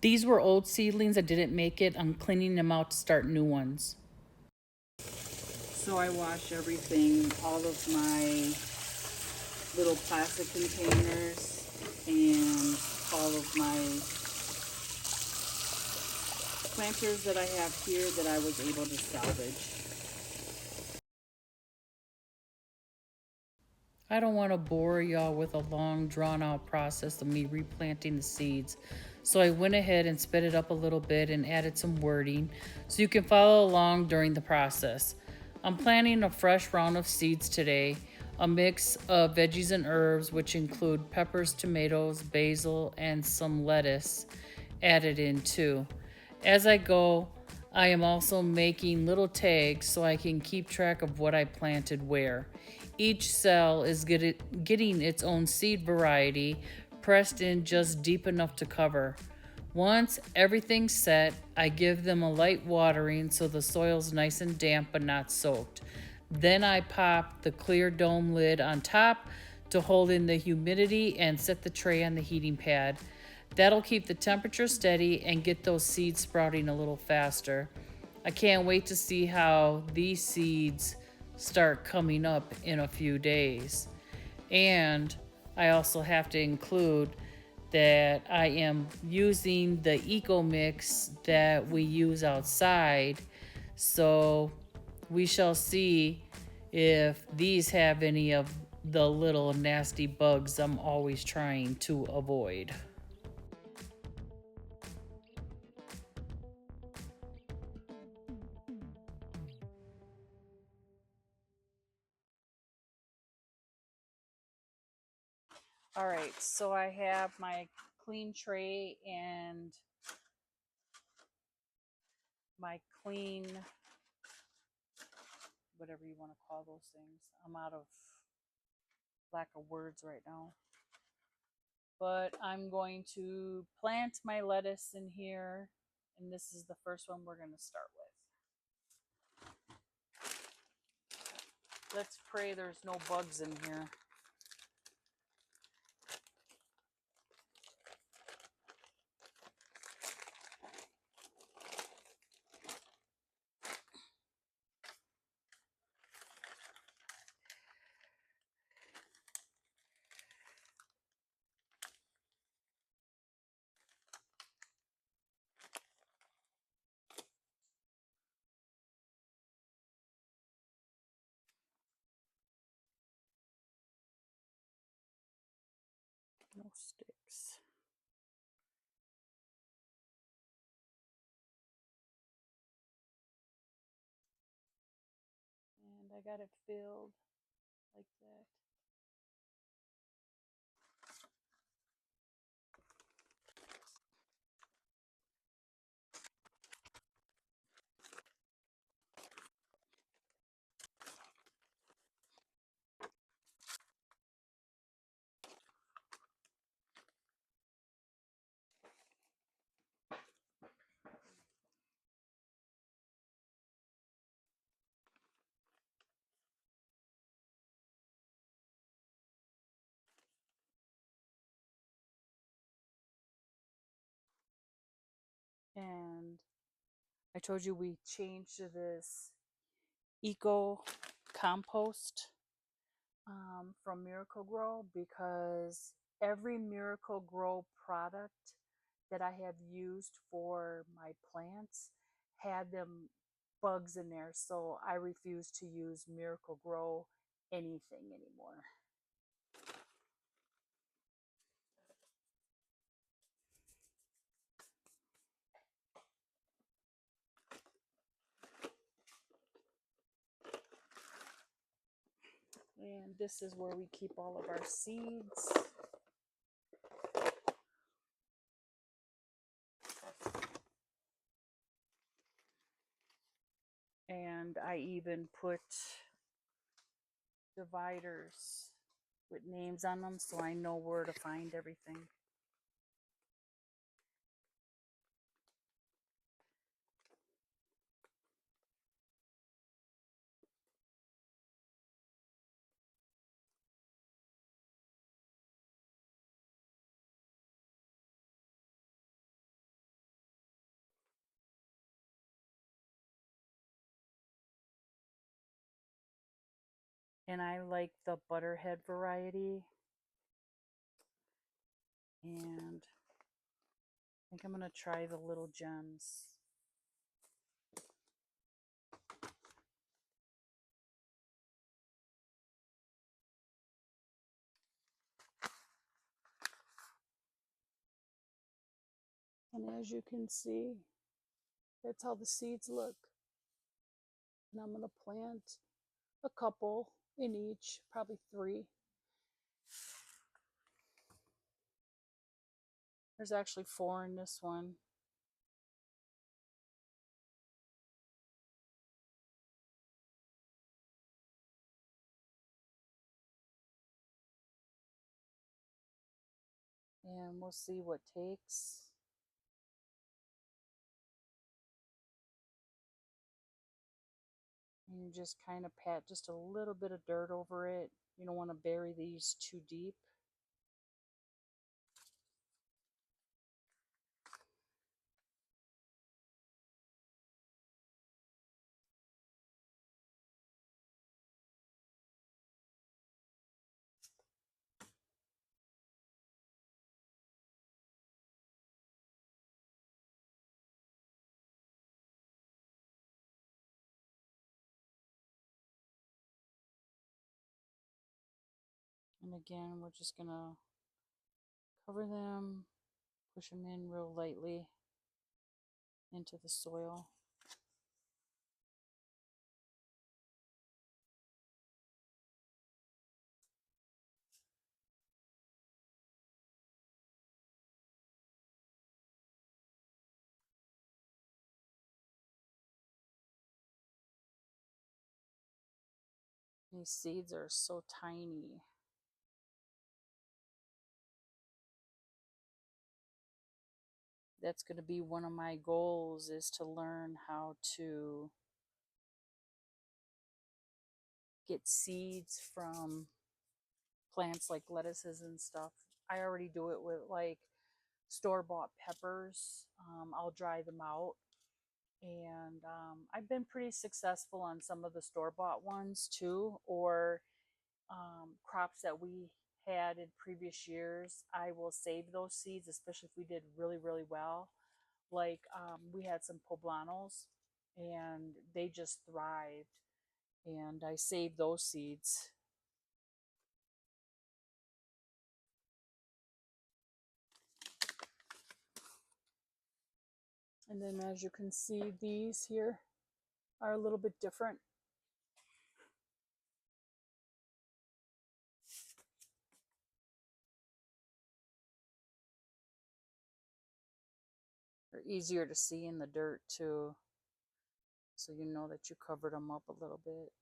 These were old seedlings that didn't make it. I'm cleaning them out to start new ones. So I wash everything, all of my little plastic containers and all of my planters that I have here that I was able to salvage. I don't want to bore y'all with a long, drawn out process of me replanting the seeds. So I went ahead and sped it up a little bit and added some wording so you can follow along during the process. I'm planting a fresh round of seeds today, a mix of veggies and herbs, which include peppers, tomatoes, basil, and some lettuce added in too. As I go, I am also making little tags so I can keep track of what I planted where. Each cell is getting its own seed variety, pressed in just deep enough to cover. Once everything's set, I give them a light watering so the soil's nice and damp but not soaked. Then I pop the clear dome lid on top to hold in the humidity and set the tray on the heating pad. That'll keep the temperature steady and get those seeds sprouting a little faster. I can't wait to see how these seeds start coming up in a few days. And I also have to include that I am using the eco mix that we use outside. So we shall see if these have any of the little nasty bugs I'm always trying to avoid. All right, so I have my clean tray and my clean, whatever you want to call those things. I'm out of lack of words right now. But I'm going to plant my lettuce in here, and this is the first one we're going to start with. Let's pray there's no bugs in here. No sticks. And I got it filled like that. And I told you we changed to this eco compost from Miracle Grow because every Miracle Grow product that I have used for my plants had them bugs in there, so I refuse to use Miracle Grow anything anymore. And this is where we keep all of our seeds. And I even put dividers with names on them so I know where to find everything. And I like the Butterhead variety. And I think I'm going to try the Little Gems. And as you can see, that's how the seeds look. And I'm going to plant a couple in each, probably 3. There's actually 4 in this one. And we'll see what takes. And you just kind of pat just a little bit of dirt over it. You don't want to bury these too deep. And again, we're just going to cover them, push them in real lightly into the soil. These seeds are so tiny. That's going to be one of my goals, is to learn how to get seeds from plants like lettuces and stuff. I already do it with like store-bought peppers. I'll dry them out, and I've been pretty successful on some of the store-bought ones too, or crops that we had in previous years. I will save those seeds, especially if we did really, really well. Like we had some poblanos and they just thrived, and I saved those seeds. And then as you can see, these here are a little bit different. They're easier to see in the dirt too, so you know that you covered them up a little bit.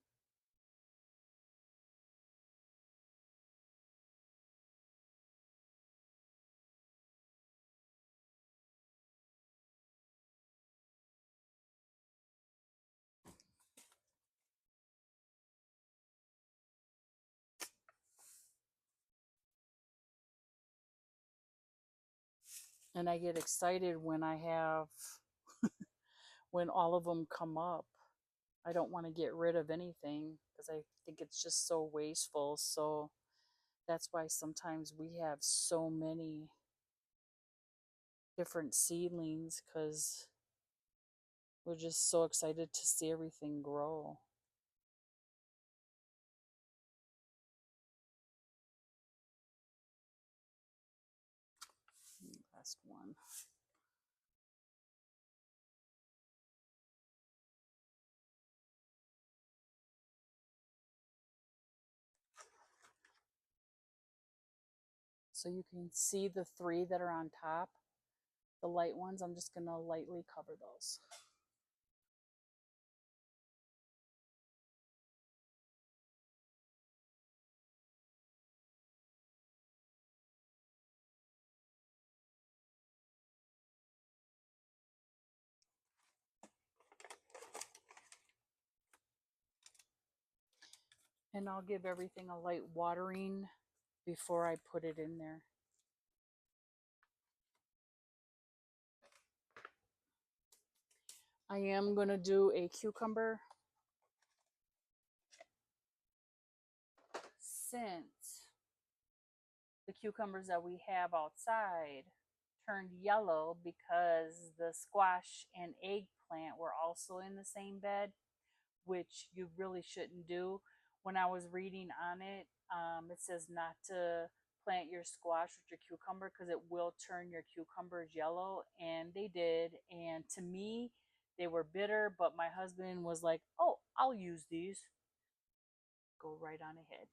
And I get excited when I have, when all of them come up. I don't want to get rid of anything because I think it's just so wasteful. So that's why sometimes we have so many different seedlings, because we're just so excited to see everything grow. Last one. So you can see the 3 that are on top, the light ones. I'm just going to lightly cover those. And I'll give everything a light watering before I put it in there. I am going to do a cucumber. since the cucumbers that we have outside turned yellow because the squash and eggplant were also in the same bed, which you really shouldn't do. When I was reading on it, it says not to plant your squash with your cucumber because it will turn your cucumbers yellow, and they did. And to me, they were bitter, but my husband was like, "Oh, I'll use these." Go right on ahead.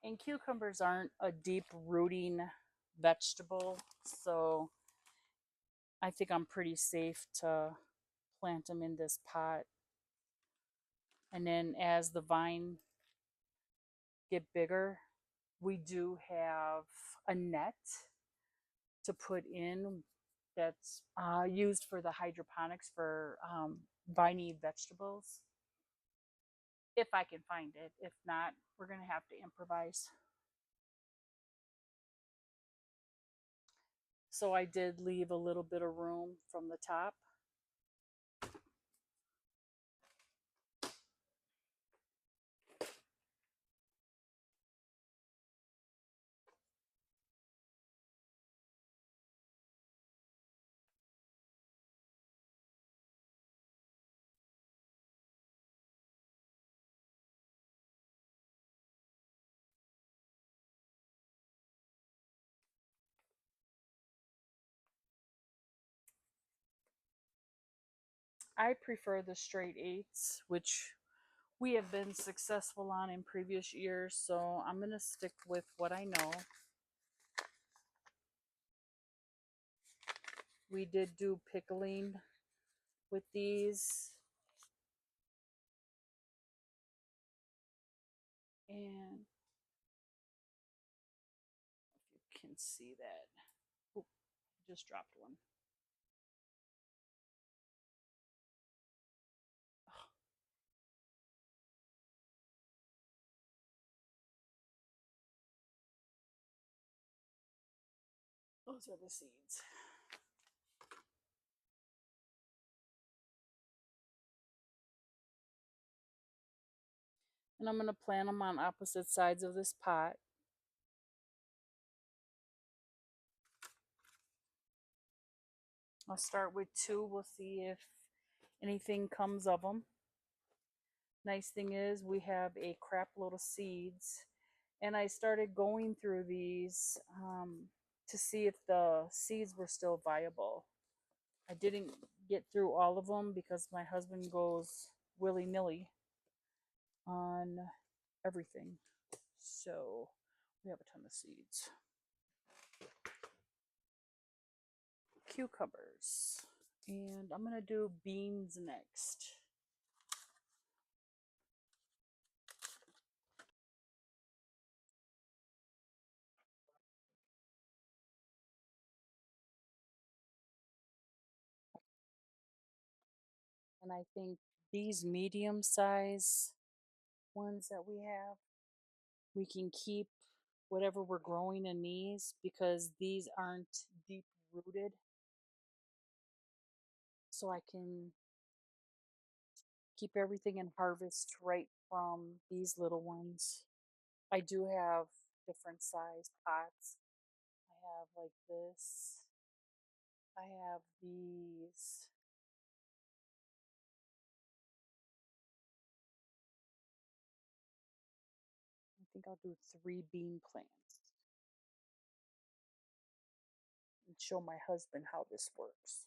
And cucumbers aren't a deep rooting vegetable, so I think I'm pretty safe to plant them in this pot. And then as the vine get bigger, we do have a net to put in that's used for the hydroponics for viney vegetables. If I can find it. If not, we're going to have to improvise. So I did leave a little bit of room from the top. I prefer the straight eights, which we have been successful on in previous years, so I'm going to stick with what I know. We did do pickling with these, and if you can see that, oh, just dropped one. Those are the seeds. And I'm going to plant them on opposite sides of this pot. I'll start with two. We'll see if anything comes of them. Nice thing is we have a crap load of seeds, and I started going through these to see if the seeds were still viable. I didn't get through all of them because my husband goes willy-nilly on everything. So we have a ton of seeds. Cucumbers. And I'm going to do beans next. And I think these medium size ones that we have, we can keep whatever we're growing in these because these aren't deep rooted. So I can keep everything in harvest right from these little ones. I do have different size pots. I have like this. I have these. I think I'll do 3 bean plants and show my husband how this works.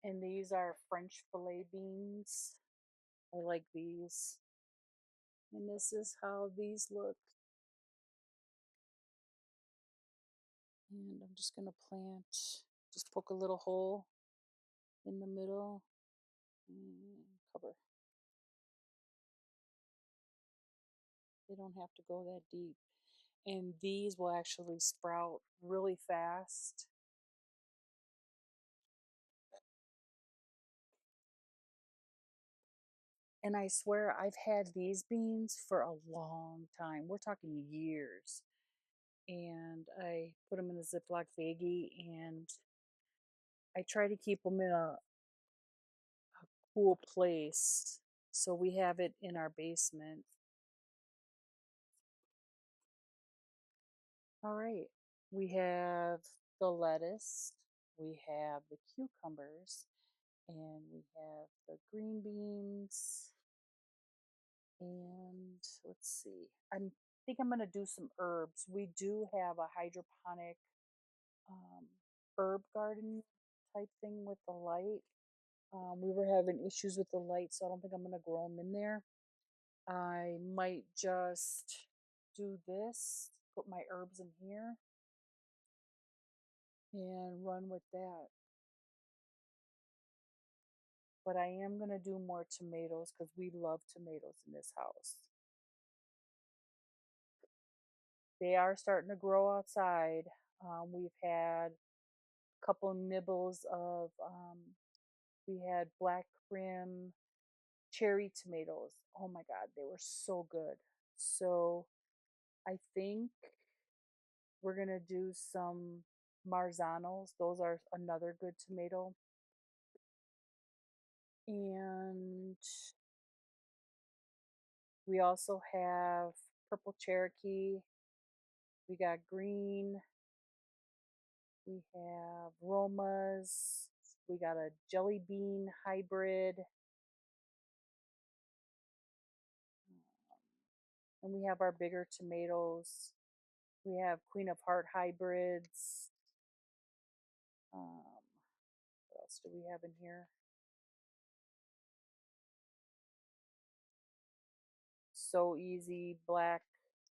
And these are French fillet beans. I like these. And this is how these look. And I'm just going to plant, just poke a little hole in the middle and cover. They don't have to go that deep. And these will actually sprout really fast. And I swear I've had these beans for a long time. We're talking years. And I put them in a Ziploc baggie and I try to keep them in a cool place. So we have it in our basement. All right. We have the lettuce, we have the cucumbers, and we have the green beans. And let's see. think I'm gonna do some herbs. We do have a hydroponic um, herb garden type thing with the light. We were having issues with the light, so I don't think I'm gonna grow them in there. I might just do this, put my herbs in here, and run with that. But I am gonna do more tomatoes because we love tomatoes in this house. They are starting to grow outside. We've had a couple nibbles of we had black crim cherry tomatoes. Oh my god, they were so good. So I think we're gonna do some Marzanos. Those are another good tomato. And we also have purple Cherokee. We got green. We have Romas. We got a jelly bean hybrid. And we have our bigger tomatoes. We have Queen of Heart hybrids. What else do we have in here? So Easy black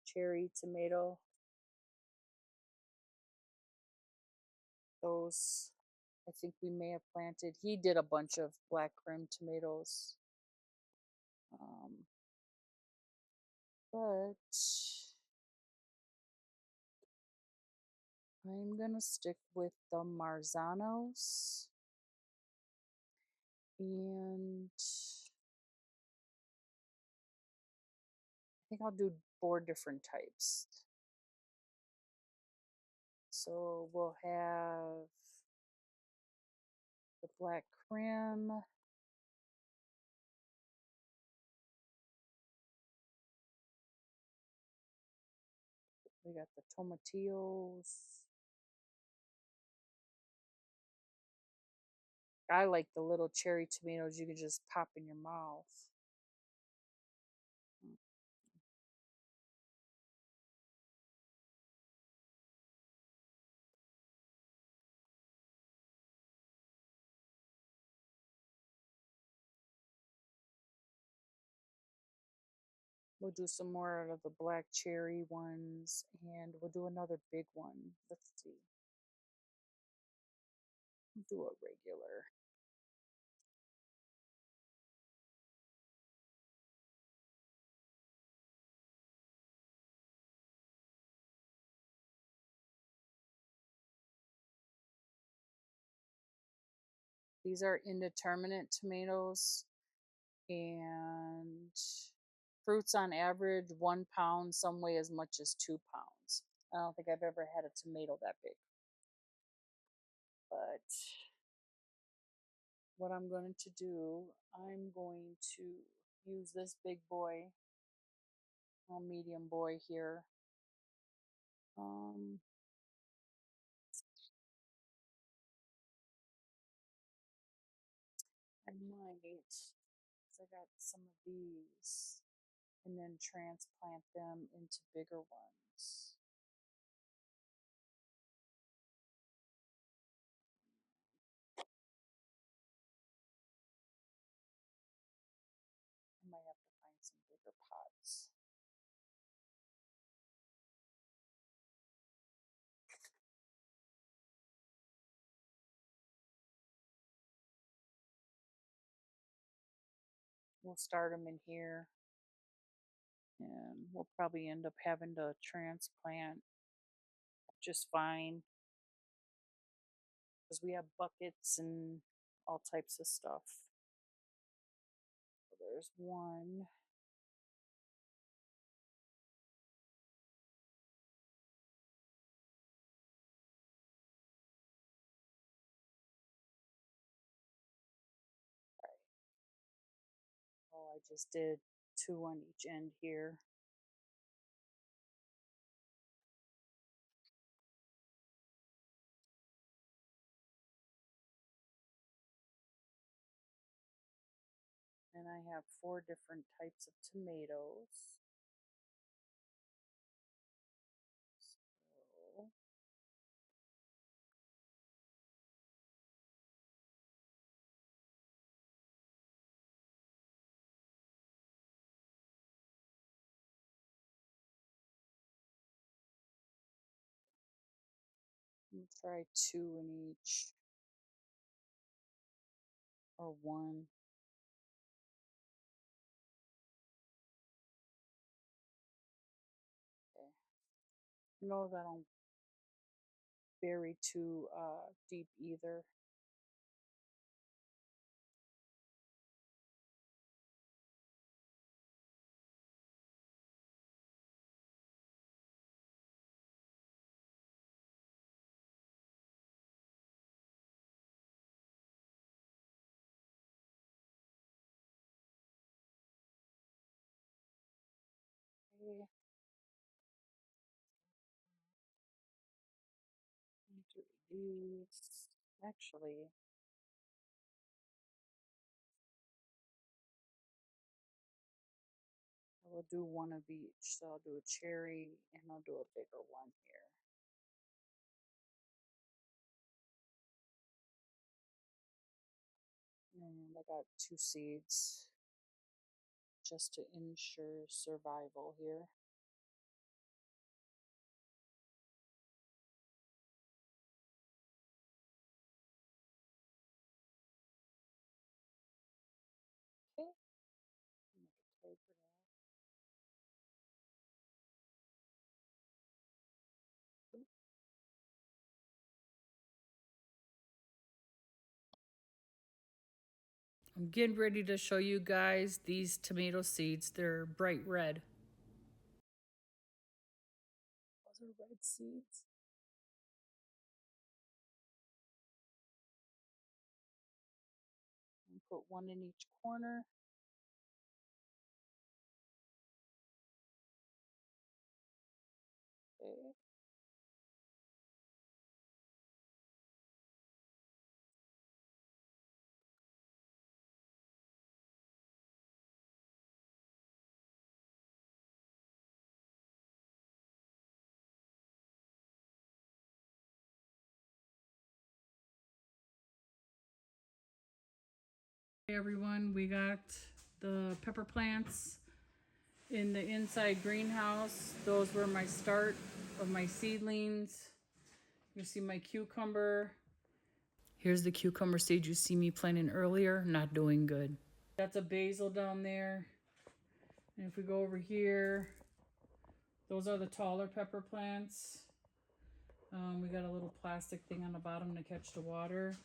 cherry tomato. Those I think we may have planted. He did a bunch of black crim tomatoes. Um, but I'm gonna stick with the Marzanos and I think I'll do 4 different types. So we'll have the black crim. We got the tomatillos. I like the little cherry tomatoes you can just pop in your mouth. We'll do some more of the black cherry ones and we'll do another big one. Let's see. We'll do a regular. These are indeterminate tomatoes and fruits on average 1 pound, some weigh as much as 2 pounds. I don't think I've ever had a tomato that big. But what I'm going to do, I'm going to use this big boy, a medium boy here. Um, I might, because I got some of these, and then transplant them into bigger ones. We'll start them in here, and we'll probably end up having to transplant just fine because we have buckets and all types of stuff. So there's one. Oh, I just did two on each end here. And I have four different types of tomatoes. So I'm gonna try two in each, or one. Okay. No, that don't bury too deep either. Okay. Do these. Actually, I will do one of each. So I'll do a cherry and I'll do a bigger one here. And I got two seeds just to ensure survival here. Okay. Make a tray for that. I'm getting ready to show you guys these tomato seeds. They're bright red. Those are red seeds. And put one in each corner. Okay. Hey everyone, we got the pepper plants in the inside greenhouse. Those were my start of my seedlings. You see my cucumber. Here's the cucumber seed you see me planting earlier, not doing good. That's a basil down there. And if we go over here, those are the taller pepper plants. We got a little plastic thing on the bottom to catch the water.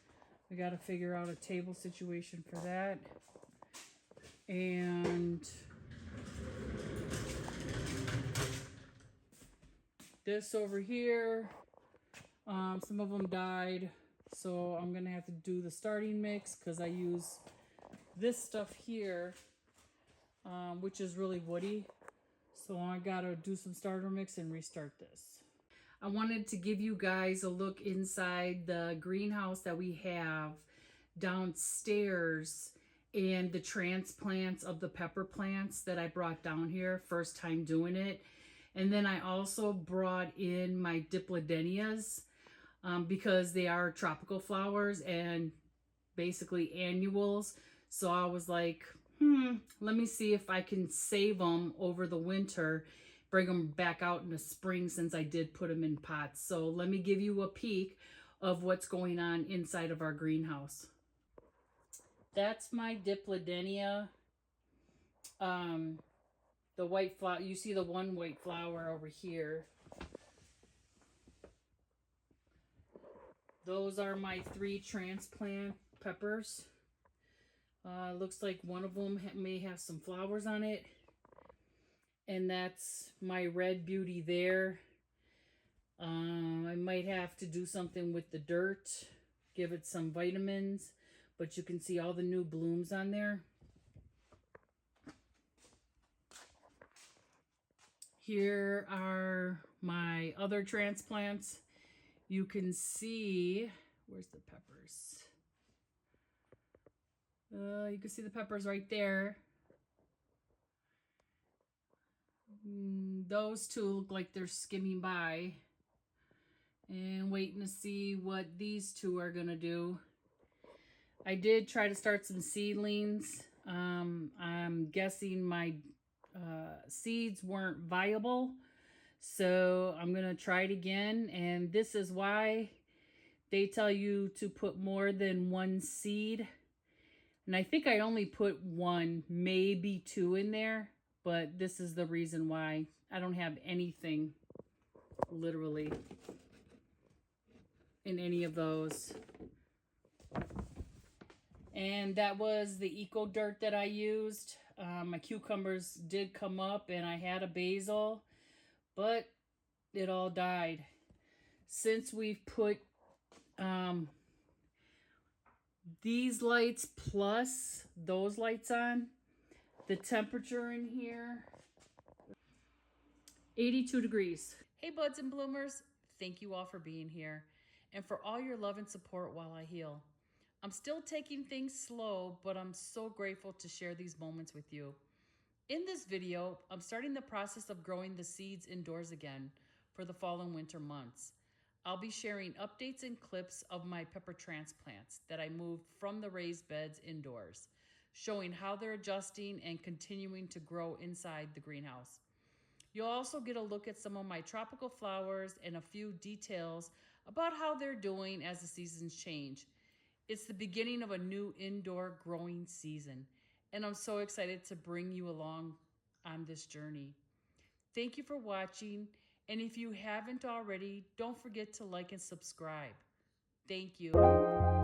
We got to figure out a table situation for that. And this over here, some of them died. So I'm going to have to do the starting mix because I use this stuff here, which is really woody. So I got to do some starter mix and restart this. I wanted to give you guys a look inside the greenhouse that we have downstairs and the transplants of the pepper plants that I brought down here, first time doing it. And then I also brought in my dipladenias because they are tropical flowers and basically annuals. So I was like, let me see if I can save them over the winter, bring them back out in the spring since I did put them in pots. So let me give you a peek of what's going on inside of our greenhouse. That's my dipladenia. Um, the white flower, you see the one white flower over here. Those are my 3 transplant peppers. Looks like one of them may have some flowers on it. And that's my red beauty there. I might have to do something with the dirt, give it some vitamins, but you can see all the new blooms on there. Here are my other transplants. You can see, where's the peppers? You can see the peppers right there. Those two look like they're skimming by. And waiting to see what these two are gonna do. I did try to start some seedlings. I'm guessing my seeds weren't viable. So I'm gonna try it again. And this is why they tell you to put more than 1 seed. And I think I only put 1, maybe 2 in there. But this is the reason why I don't have anything, literally, in any of those. And that was the eco dirt that I used. My cucumbers did come up, and I had a basil, but it all died. Since we've put these lights plus those lights on, the temperature in here, 82 degrees. Hey buds and bloomers, thank you all for being here and for all your love and support while I heal. I'm still taking things slow, but I'm so grateful to share these moments with you. In this video, I'm starting the process of growing the seeds indoors again for the fall and winter months. I'll be sharing updates and clips of my pepper transplants that I moved from the raised beds indoors, showing how they're adjusting and continuing to grow inside the greenhouse. You'll also get a look at some of my tropical flowers and a few details about how they're doing as the seasons change. It's the beginning of a new indoor growing season, and I'm so excited to bring you along on this journey. Thank you for watching, and if you haven't already, don't forget to like and subscribe. Thank you.